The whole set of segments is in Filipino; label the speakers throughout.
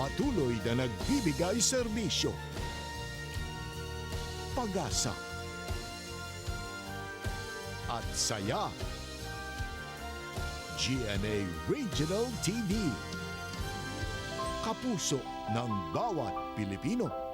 Speaker 1: patuloy na nagbibigay serbisyo. Pag-asa at saya. GMA Regional TV. Kapuso ng bawat Pilipino.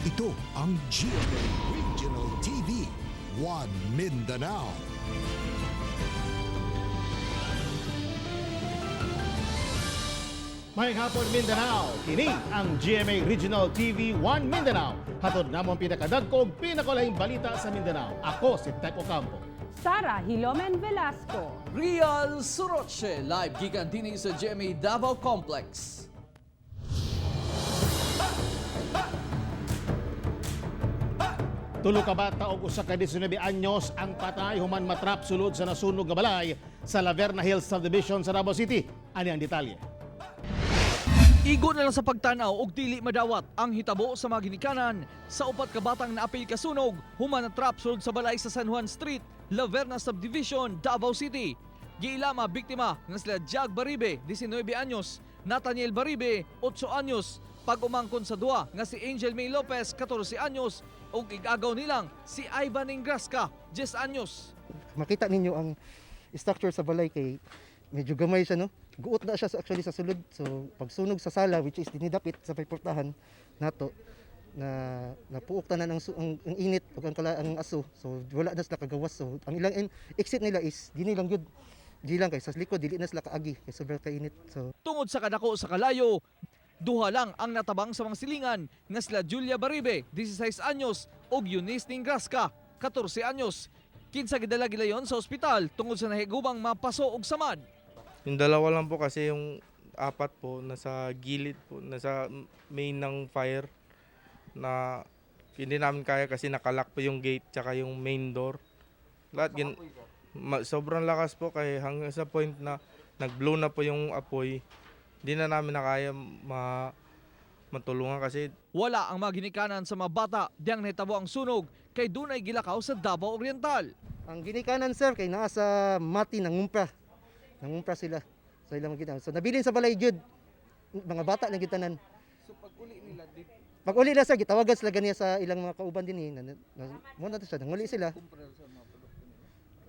Speaker 1: Ito ang GMA Regional TV, One Mindanao.
Speaker 2: May hapon Mindanao, kini ang GMA Regional TV 1 Mindanao. Hatod namon pinakadagkog pinakalaing balita sa Mindanao. Ako si Tep Ocampo.
Speaker 3: Sara Hilomen Velasco.
Speaker 4: Real Suroche, live gikan din sa GMA Davao Complex.
Speaker 2: Tulo ka bata og usa ka 19 anyos ang patay human matrap sulod sa nasunog nga balay sa Laverna Hills Subdivision sa Davao City. Ani ang detalye.
Speaker 4: Igo na lang sa pagtanaw og dili madawat ang hitabo sa mga ginikanan sa upat ka batang naapil kasunog human natrap sulod sa balay sa San Juan Street, Laverna Subdivision, Davao City. Giilama biktima nga sila Jag Baribe, 19 anyos, Nathaniel Baribe, 8 anyos, pag-umangkon sa duwa nga si Angel May Lopez, 14 anyos, ug igagaw nilang si Ivan Ingrasca, 10 anyos.
Speaker 5: Makita ninyo ang structure sa balay kay medyo gamay siya, no? Guot na siya actually sa sulod. So pagsunog sa sala, which is dinidapit sa payportahan nato, na napuok tanan ang init ug ang aso. So wala na sila kagawas. So ang ilang exit nila is dini lang gyud. Di lang kay sa likod dili na sila kaagi kay sobrang kainit. So
Speaker 4: Tungod sa kadako sa kalayo, duha lang ang natabang sa mga silingan nga sila Julia Baribe, 16 anyos, ug Eunice Ingrasca, 14 anyos. Kinsa gidala gilayon sa ospital tungod sa nahigubang mapaso og samad.
Speaker 6: Yung dalawa lang po kasi yung apat po nasa gilid po, nasa main ng fire na hindi namin kaya kasi nakalock po yung gate tsaka yung main door. Lahat sobrang lakas po kaya hanggang sa point na nag-blow na po yung apoy. Hindi na namin nakaya matulungan kasi
Speaker 4: Wala ang mga ginikanan sa mga bata diyang nahitabo ang sunog kay dunay gilakaw sa Davao Oriental.
Speaker 5: ang ginikanan sir kay naa sa mati nangumpra. Nangumpra sila sa ilang makita. So nabilin sa balay jud mga bata na gitanan. So pag uli na sir gitawagan sila ganiya sa ilang mga kauban din mo na siya nanguli sila.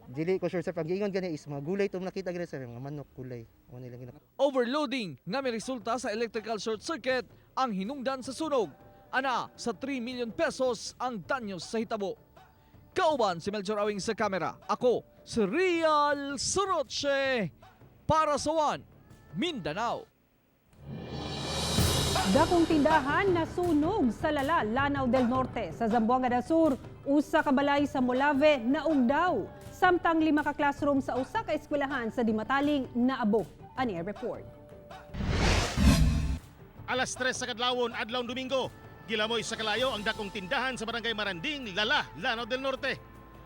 Speaker 5: Dili ko sure sir pag giingon gani is mga gulay to nakita gani sir mga manok gulay. Mo nilang ginap.
Speaker 4: Overloading nga may resulta sa electrical short circuit ang hinungdan sa sunog. Ana sa 3 million pesos ang danyos sa hitabo. Kauban si Melchor Awing sa kamera. Ako si Real Suroche para sa One Mindanao.
Speaker 3: Dakong tindahan na sunog sa Lala, Lanao del Norte. Sa Zamboanga del Sur, usa ka balay sa Molave naugdaw. Samtang 5 ka classroom sa usa ka eskwelahan sa Dimataling naabo. Ani ang report.
Speaker 2: Alas 3 sa kadlawon adlawng Domingo, gilamoy sa kalayo ang dakong tindahan sa Barangay Maranding, Lala, Lanao del Norte.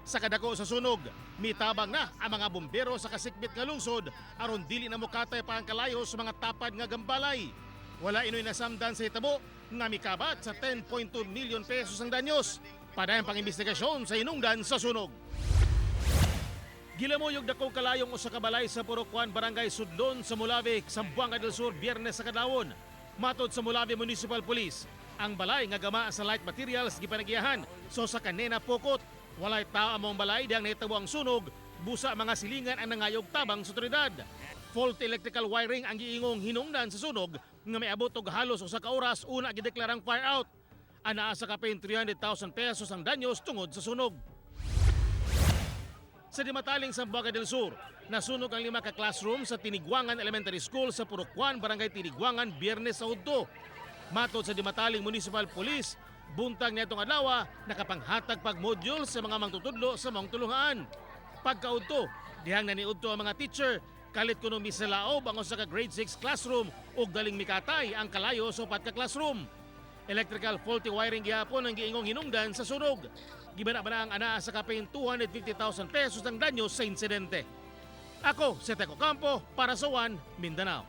Speaker 2: Sa kadako sa sunog, mitabang na ang mga bumbero sa kasikbit nga lungsod aron dili na mokatay pa ang kalayo sa mga tapad nga gambalay. Wala inoy nasamdan sa hitabo nga mikabat sa 10.2 million pesos ang danyos. Padayang pangimbestigasyon sa hinungdan sa sunog. Gilamoy og dakong kalayong usa ka balay sa Purokwan, Barangay Sudlon sa Molave, Zamboanga del Sur, Biyernes sa kadlawon. Matod sa Molave Municipal Police, ang balay nga gama sa light materials gipanagiyahan so sa kanena pokot Walay tao among balay diyang nahitabo ang sunog, busa mga silingan ang nangayog tabang sa otoridad. Faulty electrical wiring ang giingong hinungdan sa sunog nga may abot og halos usa ka oras una gideklarang fire out. Anaa sa kapin 300,000 pesos ang danyos tungod sa sunog. Sa Dimataling, Zamboanga del Sur, nasunog ang 5 ka classroom sa Tinigwangan Elementary School sa Purukwan, Barangay Tinigwangan, Biyernes sa Hudto. Matod sa Dimataling Municipal Police, buntag nitong adlaw nakapanghatag pag module sa mga mangtutudlo sa mong tulungan. Pagkaudto, dihang naniudto ang mga teacher, kalit kuno misalaob ang usa ka grade 6 classroom ug daling mikatay ang kalayo sa 4 ka classroom. Electrical faulty wiring gihapon ang giingong hinungdan sa sunog. Gibana-bana ang anaa sa kapin 250,000 pesos ang danyo sa insidente. Ako, si Teco Campo, para sa One Mindanao.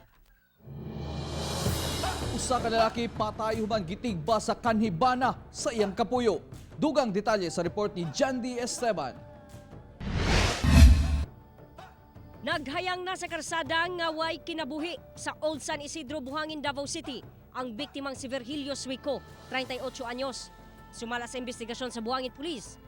Speaker 4: Usa ka lalaki patay human gitigba sa kanhibana sa iyang kapuyo. Dugang detalye sa report ni Jandy Esteban.
Speaker 7: Naghayang na sa karsada nga way kinabuhi sa Old San Isidro, Buhangin, Davao City ang biktimang si Virgilio Suico, 38 anyos. Sumala sa investigasyon sa Buhangin Police.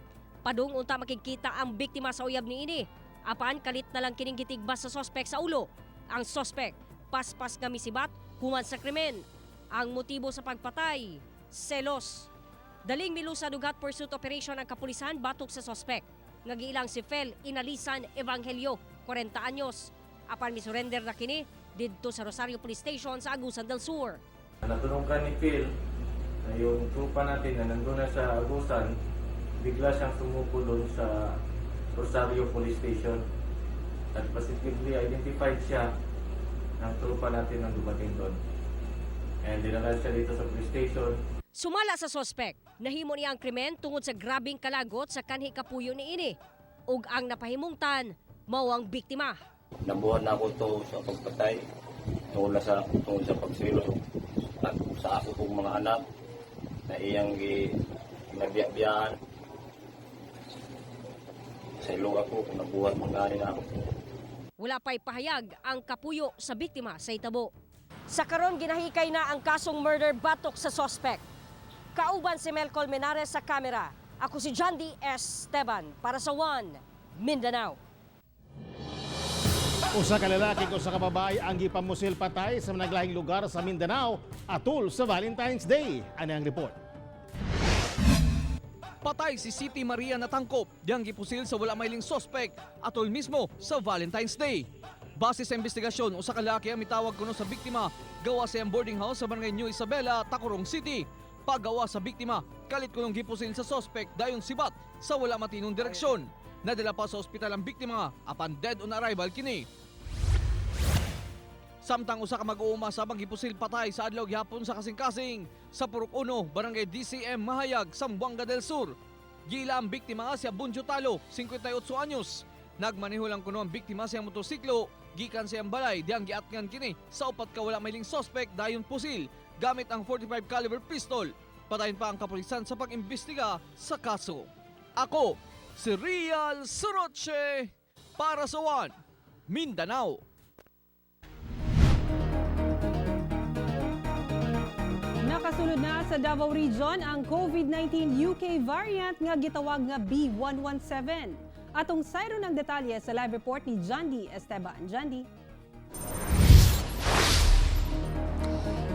Speaker 7: Padung unta makikita ang biktima sa uyab ni ini. Apan kalit na lang kining gitigba sa sospek sa ulo. Ang sospek, paspas nga misibat human sa krimen. Ang motibo sa pagpatay, selos. Daling milusa dugat pursuit operation ang kapulisan batok sa sospek. Ngagiilang si Fel Inalisan Evangelio, 40 anyos. Apan misurrender na kini didto sa Rosario Police Station sa Agusan del Sur.
Speaker 8: Natulungan ni Phil na yung trupa natin na nandun na sa Agusan, bigla siyang sumuko doon sa Rosario Police Station. At positively identified siya ng trupa natin na dumating doon. And dinala siya dito sa police station.
Speaker 7: Sumala sa sospek, nahimo niya ang krimen tungod sa grabing kalagot sa kanhi kapuyo ni ini. Ug ang napahimungtan, mao ang biktima.
Speaker 9: Nabuhan na ako to sa pagpatay, tungkol sa pagsilo at sa ako kong mga anak na iyang ginabiyabiyaan. Sa ilog ako kung nabuhat mga na ako.
Speaker 7: Wala pa'y pahayag ang kapuyo sa biktima sa Itabo. Sa karon ginahikay na ang kasong murder batok sa sospek. Kauban si Mel Colmenares sa kamera. Ako si Jandy Esteban para sa One Mindanao.
Speaker 2: Usa ka lalaki o usa ka babae ang gipamusil patay sa naglahing lugar sa Mindanao atol sa Valentine's Day. Ano ang report?
Speaker 4: Patay si Siti Maria Natangkop, diyang gipusil sa wala mailing sospek atol mismo sa Valentine's Day. Base sa investigasyon, usa ka lalaki ang mitawag kuno sa biktima gawa sa iyang boarding house sa Barangay New Isabela, Tacurong City. Paggawa sa biktima, kalit kunong gipusil sa sospek dayon sibat sa wala matinong direksyon. Nadala pa sa ospital ang biktima apan dead on arrival kini. Samtang usa ka mag-uuma sa gipusil patay sa adlaw gihapon sa kasing-kasing sa Purok 1, Barangay DCM Mahayag, Zamboanga del Sur. Gila ang biktima si Bunjo Talo, 58 anyos. Nagmaneho lang kuno ang biktima sa motorsiklo gikan sa iyang balay diyang giatngan kini sa upat ka wala mailing suspect dayon pusil gamit ang 45 caliber pistol. Patayin pa ang kapulisan sa pag-imbestiga sa kaso. Ako, si Rial Soroche para sa One Mindanao.
Speaker 3: Nakasulod na sa Davao Region ang COVID-19 UK variant nga gitawag nga B117. Atong sayro ng detalye sa live report ni Jandy Esteban. Jandy.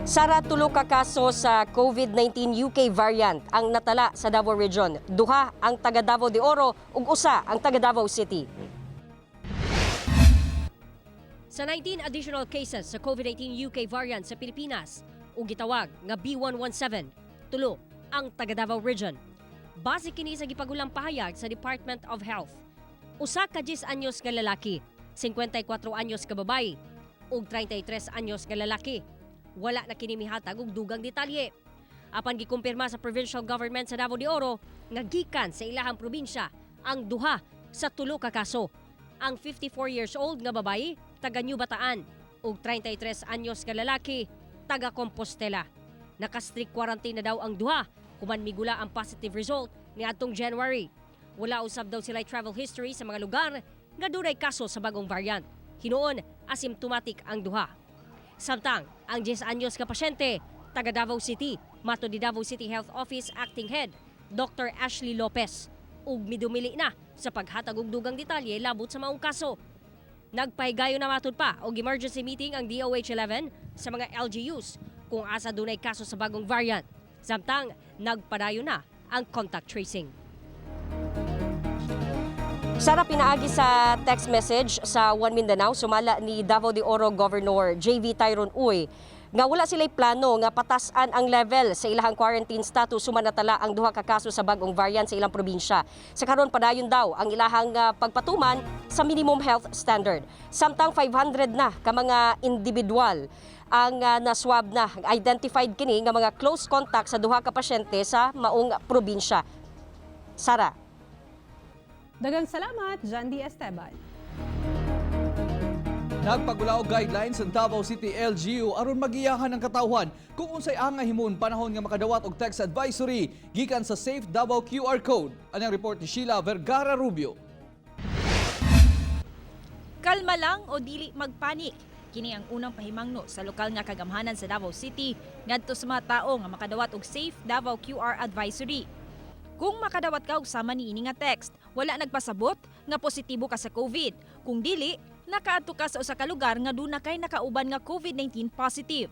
Speaker 7: Sara tulo ka kaso sa COVID-19 UK variant ang natala sa Davao Region. Duha ang taga Davao de Oro ug usa ang taga Davao City. Sa 19 additional cases sa COVID-19 UK variant sa Pilipinas, ug gitawag nga B117, tulo ang taga Davao Region. Base kini sa gipagulang pahayag sa Department of Health. Usa ka 10 anyos nga lalaki, 54 anyos ka babae, ug 33 anyos nga lalaki. Wala na kini mihatag og dugang detalye. Apan gikumpirma sa provincial government sa Davao de Oro nga gikan sa ilahang probinsya ang duha sa tulo ka kaso. Ang 54 years old nga babae taga New Bataan ug 33 anyos nga lalaki taga Compostela. Naka-strict quarantine na daw ang duha kuman migula ang positive result niadtong January. Wala usab daw sila travel history sa mga lugar nga dunay kaso sa bagong variant. Hinuon asymptomatic ang duha. Samtang ang 10 anyos ka pasyente taga Davao City, mato di Davao City Health Office Acting Head Dr. Ashley Lopez. ug midumili na sa paghatag og dugang detalye labot sa maong kaso. Nagpahigayon na matud pa og emergency meeting ang DOH-11 sa mga LGUs kung asa dunay kaso sa bagong variant. Samtang nagpadayon na ang contact tracing. Sara, pinaagi sa text message sa One Mindanao, sumala ni Davao de Oro Governor J.V. Tyron Uy nga wala sila'y plano nga patasan ang level sa ilahang quarantine status sumanatala ang duha ka kaso sa bagong variant sa ilang probinsya. Sa karon padayon daw ang ilahang pagpatuman sa minimum health standard. Samtang 500 na ka mga individual ang naswab na identified kini nga mga close contact sa duha ka pasyente sa maong probinsya. Sara.
Speaker 3: Daghang salamat, Jandy Esteban.
Speaker 4: Nagpagula og guidelines sa Davao City LGU aron magiyahan ang katawhan kung unsay angay himuon panahon nga makadawat og text advisory gikan sa Safe Davao QR Code. Anang report ni Sheila Vergara Rubio.
Speaker 10: Kalma lang o dili magpanik. Kini ang unang pahimangno sa lokal nga kagamhanan sa Davao City ngadto sa mga tawo nga makadawat og Safe Davao QR Advisory. Kung makadawat ka og sama niini nga text, wala nagpasabot nga positibo ka sa COVID. Kung dili, nakaadto ka sa usa ka lugar nga duna kay nakauban nga COVID-19 positive.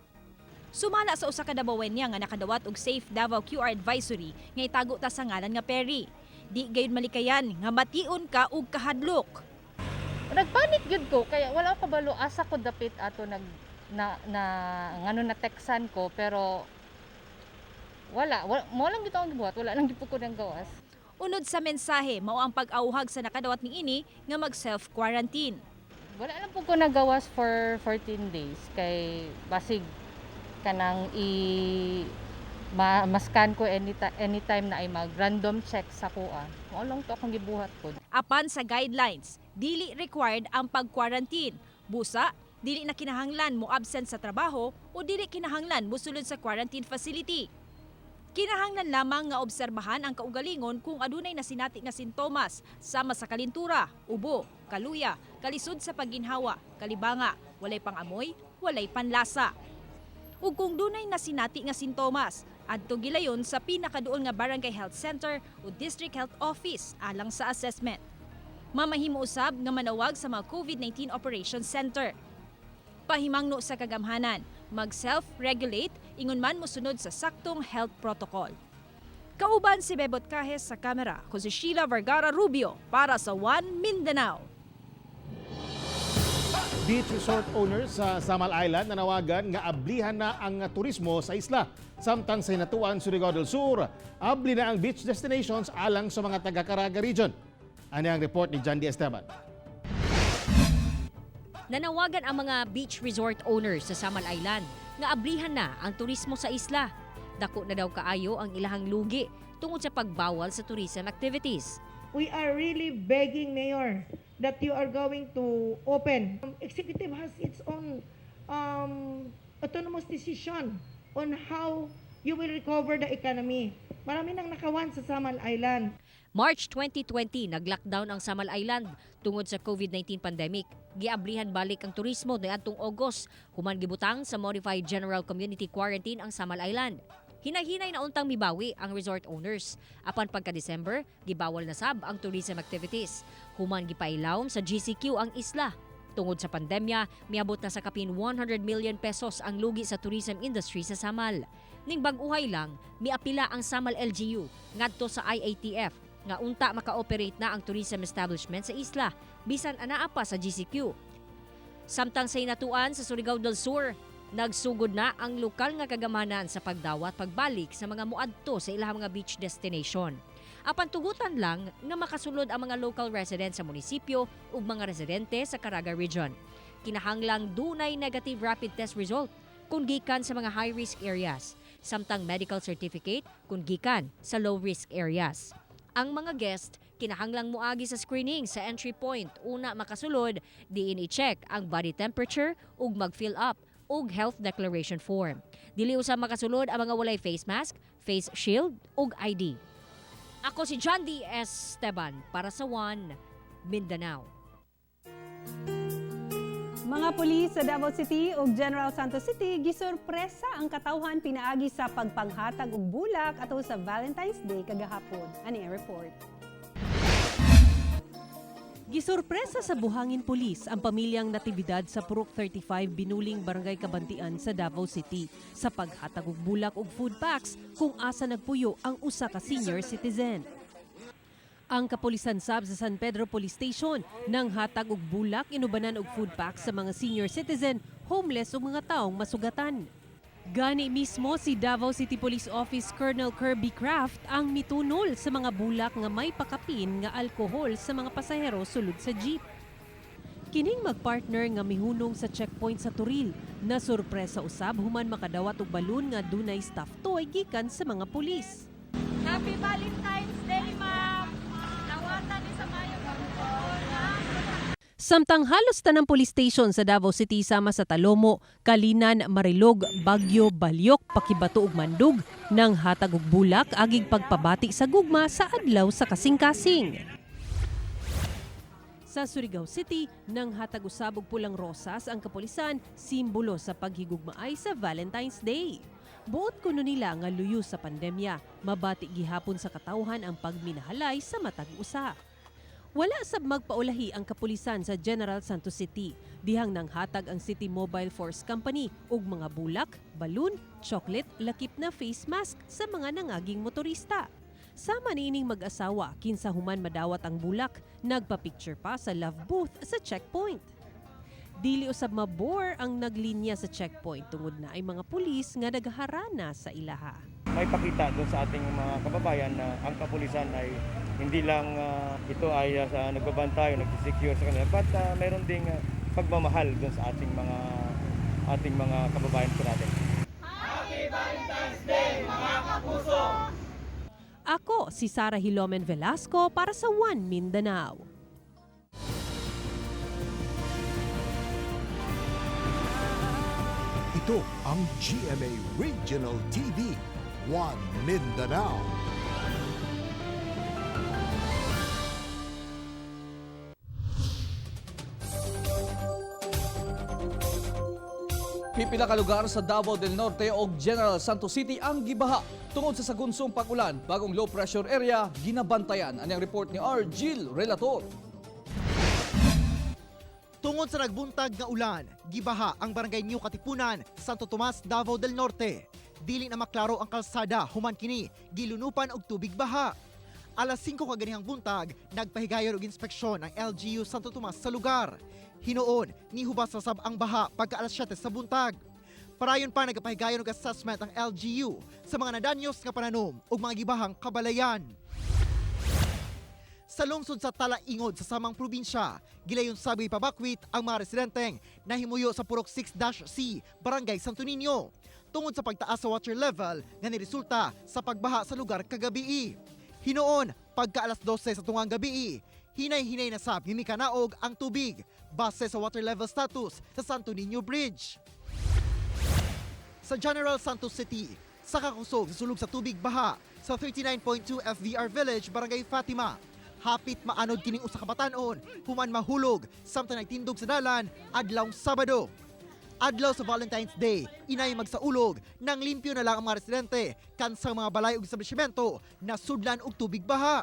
Speaker 10: Sumala sa usa ka Davaoenya nga nakadawat og Safe Davao QR Advisory nga itago ta sa ngalan nga Perry. Di gayud malikayan nga mation ka og kahadlok.
Speaker 11: Nagpanik gyud ko kaya wala ko balo asa ko dapit ato ngano na textan ko pero wala mo lang gito ang gibuhat, wala lang gipud ko nang gawas.
Speaker 10: Unod sa mensahe mao ang pag-auhag sa nakadawat niini nga mag self-quarantine.
Speaker 11: Wala lang po ko nagawas for 14 days kay basig kanang maskan ko anytime na ay mag random check sa kuha. Mao lang to akong gibuhat po.
Speaker 10: Apan sa guidelines, dili required ang pag-quarantine. Busa, dili na kinahanglan mo absent sa trabaho o dili kinahanglan mo sulod sa quarantine facility. Kinahanglan lamang nga obserbahan ang kaugalingon kung adunay nasinati nga sintomas sama sa kalintura, ubo, kaluya, kalisod sa pagginhawa, kalibanga, walay pangamoy, walay panlasa. Ug kung dunay nasinati nga sintomas, adto gilayon sa pinakaduol nga Barangay Health Center o District Health Office alang sa assessment. Mamahimo usab nga manawag sa mga COVID-19 Operations Center. Pahimangno sa kagamhanan, mag-self-regulate ingon man mosunod sa saktong health protocol. Kauban si Bebot Cajes sa kamera, ko si Sheila Vergara Rubio para sa One Mindanao.
Speaker 2: Beach resort owners sa Samal Island nanawagan nga ablihan na ang turismo sa isla. Samtang sa Hinatuan, Surigao del Sur, abli na ang beach destinations alang sa mga taga-Caraga region. Ano ang report ni Jandy Esteban?
Speaker 7: Nanawagan ang mga beach resort owners sa Samal Island nga ablihan na ang turismo sa isla. Dako na daw kaayo ang ilahang lugi tungod sa pagbawal sa tourism activities.
Speaker 12: We are really begging, Mayor, that you are going to open. Executive has its own autonomous decision on how you will recover the economy. Marami nang nakawan sa Samal Island.
Speaker 7: March 2020, nag-lockdown ang Samal Island tungod sa COVID-19 pandemic. Giablihan balik ang turismo niadtong August, human gibutang sa Modified General Community Quarantine ang Samal Island. Hinay-hinay na untang mibawi ang resort owners. Apan pagka-December, gibawal na sab ang tourism activities. Human gipailawom sa GCQ ang isla. Tungod sa pandemya, miabot na sa kapin 100 million pesos ang lugi sa tourism industry sa Samal. Ning bag-uhay lang, miapila ang Samal LGU ngadto sa IATF nga unta maka-operate na ang tourism establishment sa isla, bisan anaa pa sa GCQ. Samtang sa Hinatuan sa Surigao del Sur, nagsugod na ang lokal nga kagamanan sa pagdawat pagbalik sa mga muadto sa ilang mga beach destination. Apan tugutan lang nga makasulod ang mga local residents sa munisipyo ug mga residente sa Caraga region. Kinahanglang dunay negative rapid test result kung gikan sa mga high-risk areas, samtang medical certificate kung gikan sa low-risk areas. Ang mga guest, kinahanglang muagi sa screening sa entry point una makasulod, diin i-check ang body temperature ug mag-fill up ug health declaration form. Dili usab makasulod ang mga walay face mask, face shield ug ID. Ako si Jandy Esteban para sa One Mindanao.
Speaker 3: Mga pulis sa Davao City ug General Santos City gisurpresa ang katawhan pinaagi sa pagpanghatag og bulak ato sa Valentine's Day kagahapon. Ani ang report. Gisurpresa sa buhangin pulis ang pamilyang Natividad sa Purok 35 Binuling Barangay Kabantian sa Davao City sa paghatag og bulak ug food packs kung asa nagpuyo ang usa ka senior citizen. Ang kapulisan sab sa San Pedro Police Station nang hatag og bulak, inubanan og food packs sa mga senior citizen, homeless ug mga taong masugatan. Gani mismo si Davao City Police Office Colonel Kirby Craft ang mitunol sa mga bulak nga may pakapin nga alkohol sa mga pasahero sulod sa jeep. Kining magpartner nga mihunong sa checkpoint sa Turil na sorpresa usab human makadawat og balon nga dunay stuffed toy gikan sa mga pulis.
Speaker 10: Happy Valentine's Day, ma'am! Nawatan ni sa mayo
Speaker 3: Samtang halos tanang police station sa Davao City sama sa Talomo, Kalinan, Marilog, Baguio, Balyok, Pakibato ug Mandug nang hatag og bulak agig pagpabati sa gugma sa adlaw sa kasing-kasing. Sa Surigao City, nang hatag usab og pulang rosas ang kapulisan, simbolo sa paghigugmaay sa Valentine's Day. Buot kuno nila nga luyo sa pandemya, mabati gihapon sa katawhan ang pagminahalay sa matag usa. Wala sab magpaulahi ang kapulisan sa General Santos City. Dihang nanghatag ang City Mobile Force Company og mga bulak, balon, chocolate, lakip na face mask sa mga nangaging motorista. Sama niining mag-asawa, kinsa human madawat ang bulak, nagpa-picture pa sa love booth sa checkpoint. Dili usab mabor ang naglinya sa checkpoint tungod na ay mga pulis nga nagharana sa ilaha.
Speaker 13: May pakita doon sa ating mga kababayan na ang kapulisan ay hindi lang ito ay nagbabantay o nag-secure sa kanila, but mayroon ding pagmamahal doon sa ating mga kababayan po natin.
Speaker 10: Happy Valentine's Day, mga kapuso!
Speaker 3: Ako si Sara Hilomen Velasco para sa One Mindanao.
Speaker 1: Ito ang GMA Regional TV, One Mindanao.
Speaker 4: Pipila ka lugar sa Davao del Norte o General Santos City ang gibaha tungod sa sagunsong pag-ulan. Bagong low pressure area ginabantayan. Ang report ni R. Jill Relator.
Speaker 14: Tungod sa nagbuntag nga ulan, gibaha ang barangay New Katipunan, Santo Tomas, Davao del Norte. Dili na maklaro ang kalsada, human kini gilunupan og tubig baha. Alas 5 kaganihang buntag, nagpahigayon og inspeksyon ang LGU Santo Tomas sa lugar. Hinoon, nihubas sa sab ang baha pagka alas 7 sa buntag. Parayon pa nagapahigayon og assessment ang LGU sa mga nadanyos nga pananom ug mga gibahang kabalayan. Sa lungsod sa Talaingod sa samang probinsya, gilayon sabi pabakwit ang mga residenteng nahimuyo sa Purok 6-C, Barangay Santo Niño, tungod sa pagtaas sa water level nga niresulta sa pagbaha sa lugar kagabi. Hinoon, pagka alas 12 sa tungang gabi, hinay-hinay na sab himikanaog ang tubig base sa water level status sa Santo Niño Bridge. Sa General Santos City, sa kakusog sa sulog sa tubig baha sa 39.2 FVR Village, Barangay Fatima, hapit maanod kining usa ka batan-on human mahulog samtang nagtindog sa dalan adlaw Sabado. Adlaw sa Valentine's Day, inay magsaulog nang limpyo na lang ang mga residente kansang mga balay ug establishmento na sudlan og tubig baha.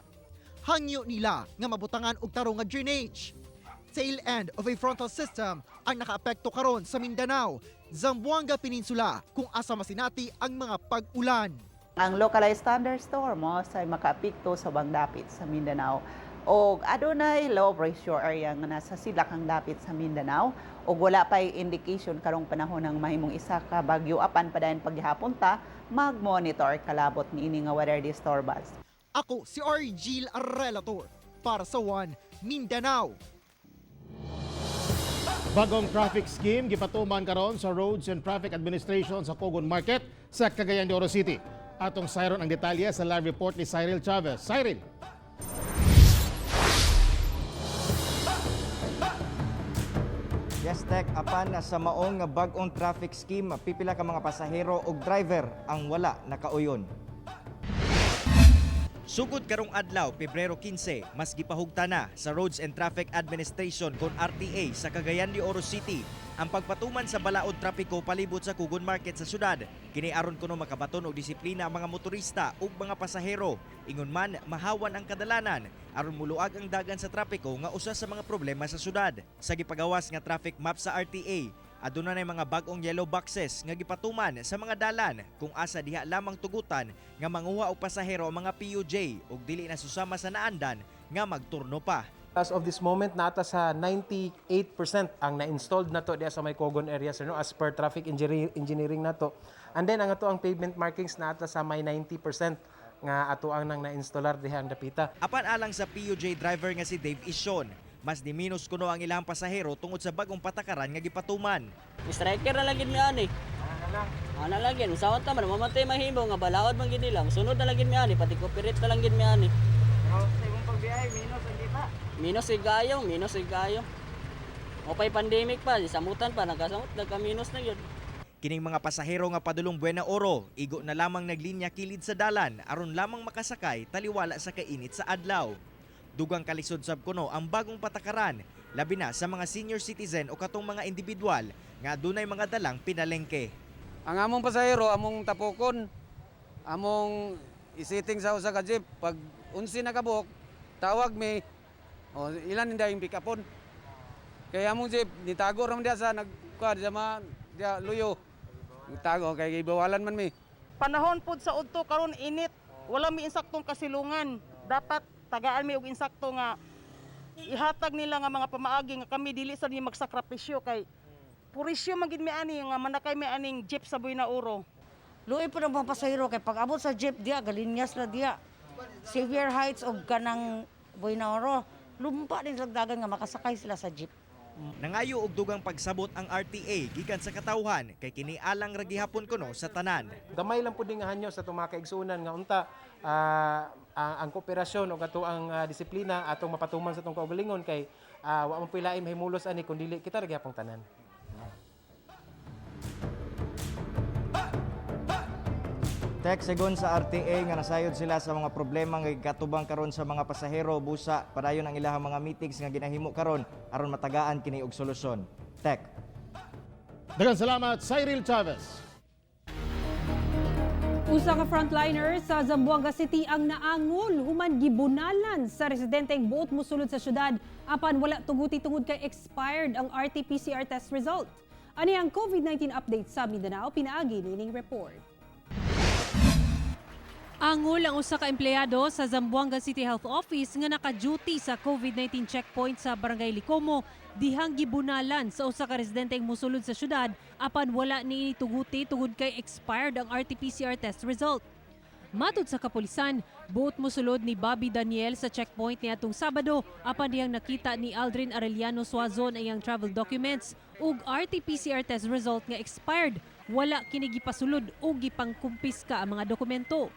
Speaker 14: Hangyo nila nga mabutangan og tarong nga drainage. Tail end of a frontal system ang nakaapekto karon sa Mindanao, Zamboanga Peninsula kung asa masinati ang mga pag-ulan.
Speaker 15: Ang localized thunderstorm mo sa makaapekto sa bang dapit sa Mindanao o adunay low pressure area nga nasa silakang dapit sa Mindanao o wala pa'y indication karong panahon ng mahimong isa ka bagyo apan pa dayon paghihapon ta mag-monitor kalabot niini nga weather disturbance.
Speaker 14: Ako si R. Jill Relator para sa One Mindanao.
Speaker 2: Bagong traffic scheme gipatuman karon sa Roads and Traffic Administration sa Cogon Market sa Cagayan de Oro City. Atong sayron ang detalye sa live report ni Cyril Chavez. Cyril.
Speaker 16: Yes, Tek, apan sa maong bag-ong traffic scheme, pipila ka mga pasahero o driver ang wala nakauyon.
Speaker 17: Sugod karong adlaw, Pebrero 15, mas gipahugta na sa Roads and Traffic Administration kon RTA sa Cagayan de Oro City ang pagpatuman sa balaod trapiko palibot sa Kugon Market sa syudad. Kini aron kuno makabaton og disiplina ang mga motorista ug mga pasahero. Ingon man mahawan ang kadalanan aron muluag ang dagan sa trapiko nga usa sa mga problema sa syudad. Sa gipagawas nga traffic map sa RTA, aduna nay mga bag-ong yellow boxes nga gipatuman sa mga dalan kung asa diha lamang tugutan nga manguha og pasahero ang mga PUJ ug dili na susama sa naandan nga magturno pa.
Speaker 18: As of this moment, nata sa 98% ang na-installed na to diya sa may Cogon area, sir, no? As per traffic engineering na to. And then, ang ato ang pavement markings nata sa may 90% nga ato ang nang na-installar diha ang dapita.
Speaker 17: Apan alang sa PUJ driver nga si Dave Ishon, mas diminos kuno ang ilang pasahero tungod sa bagong patakaran nga gipatuman.
Speaker 19: Striker na lagid mi ani. Ana lagid, sawat ta man mamatay mahimo nga balaod man gid nilang. Sunod na lagid mi ani, pati cooperate na lang gid mi ani. Sa imong pagbiyahe minus ang kita. Minus igayong. O pa'y pandemic pa, samutan pa, nagkasamot, nagka-minus na yun.
Speaker 17: Kining mga pasahero nga padulong Buena Oro, igo na lamang naglinya kilid sa dalan aron lamang makasakay taliwala sa kainit sa adlaw. Dugang kalisod sab kuno ang bagong patakaran, labi na sa mga senior citizen o katong mga individual nga adunay mga dalang pinalengke.
Speaker 20: Ang among pasahero, among tapokon, among isiting sa usa ka jeep, pag unsi na kabuk, tawag mi, o ilan hindi yung pick upon. Kaya among jeep, nitago ram dia sa nagkuha dia luyo. Nitago kay gibawalan man mi.
Speaker 21: Panahon pod sa udto karon init, wala mi insaktong kasilungan. Dapat tagaan mi og insakto nga ihatag nila nga mga pamaagi nga kami dili sa ni magsakripisyo kay purisyo man gid mi ani nga manakay mi aning jeep sa Buena Oro.
Speaker 22: Luoy po ng mga pasahero kay pag abot sa jeep dia galinyas na dia. Xavier Heights og kanang Buena Oro. Lumpa din sa dagan nga makasakay sila sa jeep.
Speaker 17: Nangayo og dugang pagsabot ang RTA gikan sa katawhan kay kini alang ra gihapon kuno sa tanan.
Speaker 18: Gamay lang pud nga hanyo sa itong mga kaigsunan nga unta ang kooperasyon o ato ang disiplina atong mapatuman sa itong kaugalingon kay wa man pila mahimulos ani kun dili kita ra gihapon tanan.
Speaker 16: Tek segon sa RTA nga nasayod sila sa mga problema nga katubang karon sa mga pasahero busa padayon ang ilahang mga meetings nga ginahimo karon aron matagaan kini og solusyon. Tek.
Speaker 2: Daghang salamat, Cyril Chavez.
Speaker 3: Usa ka frontliner sa Zamboanga City ang naangol human gibunalan sa residenteng buot mosulod sa syudad apan wala tuguti tungod kay expired ang RT-PCR test result. Ani ang COVID-19 update sa Mindanao, pinaagi nining report. Angol ang usa ka empleyado sa Zamboanga City Health Office nga naka-duty sa COVID-19 checkpoint sa Barangay Licomo dihang gibunalan sa usa ka residenteng mosulod sa syudad apan wala niini tuguti tungod kay expired ang RT-PCR test result. Matud sa kapulisan, buot mosulod ni Bobby Daniel sa checkpoint niadtong Sabado apan dihang nakita ni Aldrin Arellano Suazon ang iyang travel documents ug RT-PCR test result nga expired, wala kini gipasulod ug gipangkumpiska ang mga dokumento.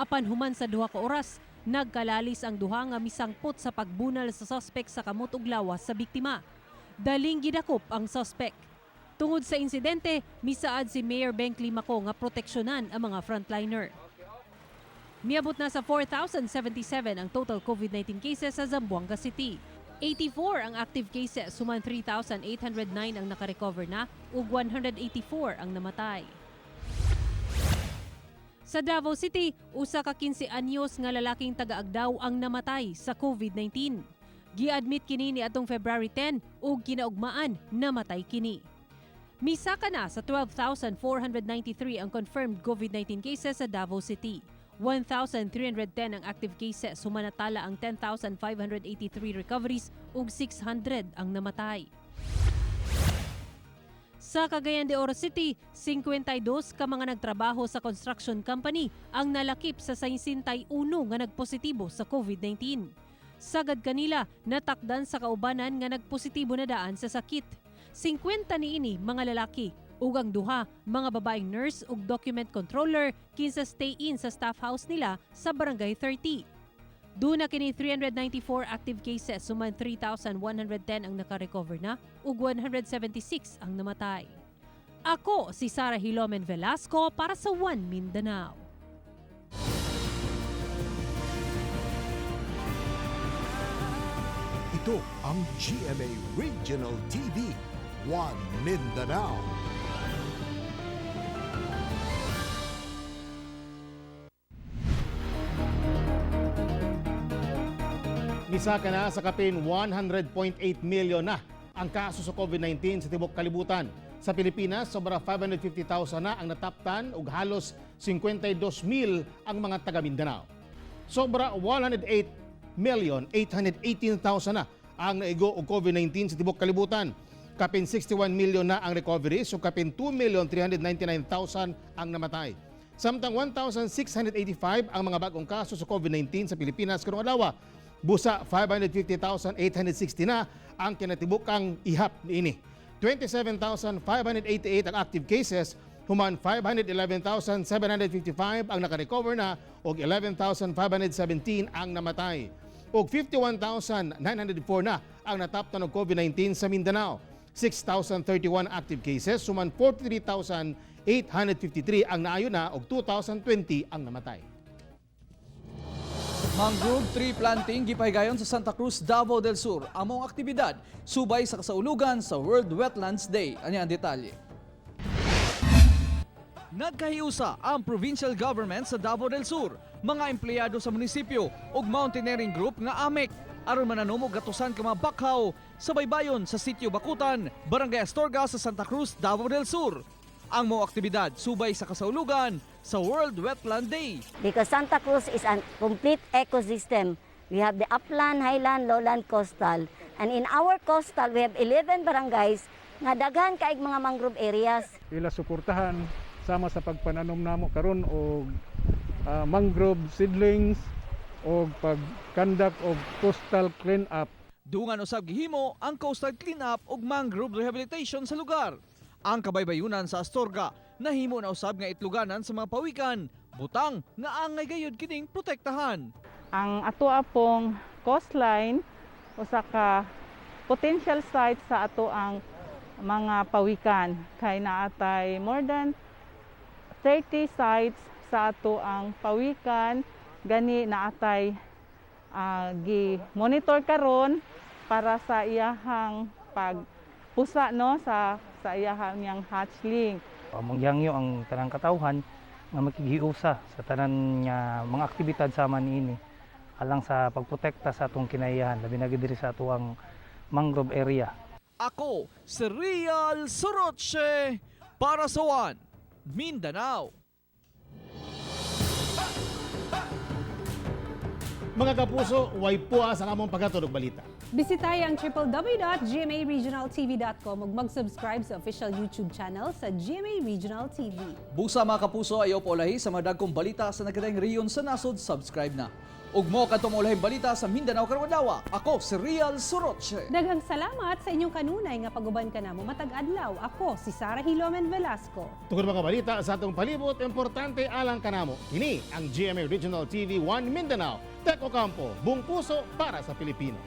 Speaker 3: Apan human sa 2 ka oras, nagkalalis ang duha nga misangpot sa pagbunal sa suspect sa kamot ug lawas sa biktima. Daling gidakop ang suspect. Tungod sa insidente, misaad si Mayor Beng Climaco nga proteksyonan ang mga frontliner. Miabot na sa 4,077 ang total COVID-19 cases sa Zamboanga City. 84 ang active cases, suman 3,809 ang nakarecover na ug 184 ang namatay. Sa Davao City, usa ka 15 anyos nga lalaking taga-Agdao ang namatay sa COVID-19. Gi-admit kini ni atong February 10 ug kinaugmaan namatay kini. Misaka na sa 12,493 ang confirmed COVID-19 cases sa Davao City. 1,310 ang active cases, sumanatala ang 10,583 recoveries ug 600 ang namatay. Sa Cagayan de Oro City, 52 ka mga nagtrabaho sa construction company ang nalakip sa 61 nga nagpositibo sa COVID-19. Sagad kanila, natakdan sa kaubanan nga nagpositibo na daan sa sakit. 50 niini mga lalaki, ug ang duha, mga babaeng nurse ug document controller kinsa stay-in sa staff house nila sa Barangay 30. Duna kini 394 active cases, suman 3,110 ang nakarecover na ug 176 ang namatay. Ako si Sarah Hilomen Velasco para sa One Mindanao.
Speaker 1: Ito ang GMA Regional TV, One Mindanao.
Speaker 2: Misaka na sa kapin 100.8 million na ang kaso sa COVID-19 sa tibok kalibutan. Sa Pilipinas, sobra 550,000 na ang nataptan ug halos 52,000 ang mga taga Mindanao. Sobra 108,818,000 na ang naigo og COVID-19 sa tibok kalibutan. Kapin 61 million na ang recovery, so kapin 2,399,000 ang namatay. Samtang 1,685 ang mga bagong kaso sa COVID-19 sa Pilipinas karong adlaw. Busa 550,860 na ang kinatibukang ihap niini. 27,588 ang active cases, human 511,755 ang nakarecover na ug 11,517 ang namatay. Ug 51,904 na ang nataptan og COVID-19 sa Mindanao. 6,031 active cases, human 43,853 ang naayo na ug 2,020 ang namatay.
Speaker 4: Mangrove tree planting gipahigayon sa Santa Cruz, Davao del Sur. Among aktibidad subay sa kasaulugan sa World Wetlands Day. Ano ang detalye? Nagkahiusa ang provincial government sa Davao del Sur, mga empleyado sa munisipyo ug mountaineering group nga AMEC aron mananom og gatusan ka mga bakhaw sa baybayon sa Sitio Bakutan, Barangay Astorga sa Santa Cruz, Davao del Sur. Ang mga aktibidad subay sa kasaulugan sa World Wetland Day.
Speaker 5: Because Santa Cruz is a complete ecosystem. We have the upland, highland, lowland, coastal. And in our coastal, we have 11 barangays nga daghan kaig mga mangrove areas.
Speaker 6: Ila suportahan sama sa pagpananom namo karon og mangrove seedlings og pag-conduct og coastal cleanup.
Speaker 4: Dungan usab gihimo ang coastal cleanup ug mangrove rehabilitation sa lugar. Ang kabaybayunan sa Astorga nahimo na usab nga itluganan sa mga pawikan, butang nga angay gayud kining protektahan.
Speaker 23: Ang atoa pong coastline usa ka potential site sa ato ang mga pawikan kay naatay more than 30 sites sa ato ang pawikan gani naatay gi-monitor karon para sa iyahang pagpusa no sa iyahang yang hatchling.
Speaker 24: Mangyangyo ang tanang katawhan nga makigiusa sa tanan nga mga aktibidad sama niini alang sa pagprotekta sa atong kinaiyahan labi na diri sa atuang mangrove area.
Speaker 4: Ako si Real Soroche para sa One Mindanao.
Speaker 2: Mga kapuso, way puas ang among paghatod og balita.
Speaker 3: Bisitay ang www.gmaregionaltv.com ug mag-subscribe sa official YouTube channel sa GMA Regional TV.
Speaker 4: Busa mga kapuso, ayaw po ulahi sa mga dagkong balita sa nagkadayang reyon sa nasod, subscribe na. Ug mo katong ulahing balita sa Mindanao karong adlaw. Ako si Real Soroche.
Speaker 3: Daghang salamat sa inyong kanunay nga paguban kanamo matag adlaw. Ako si Sara Hilomen Velasco.
Speaker 2: Tungod mga balita sa atong palibot, importante alang kanamo. Kini ang GMA Regional TV 1 Mindanao. Tek Ocampo, buong puso para sa Pilipino.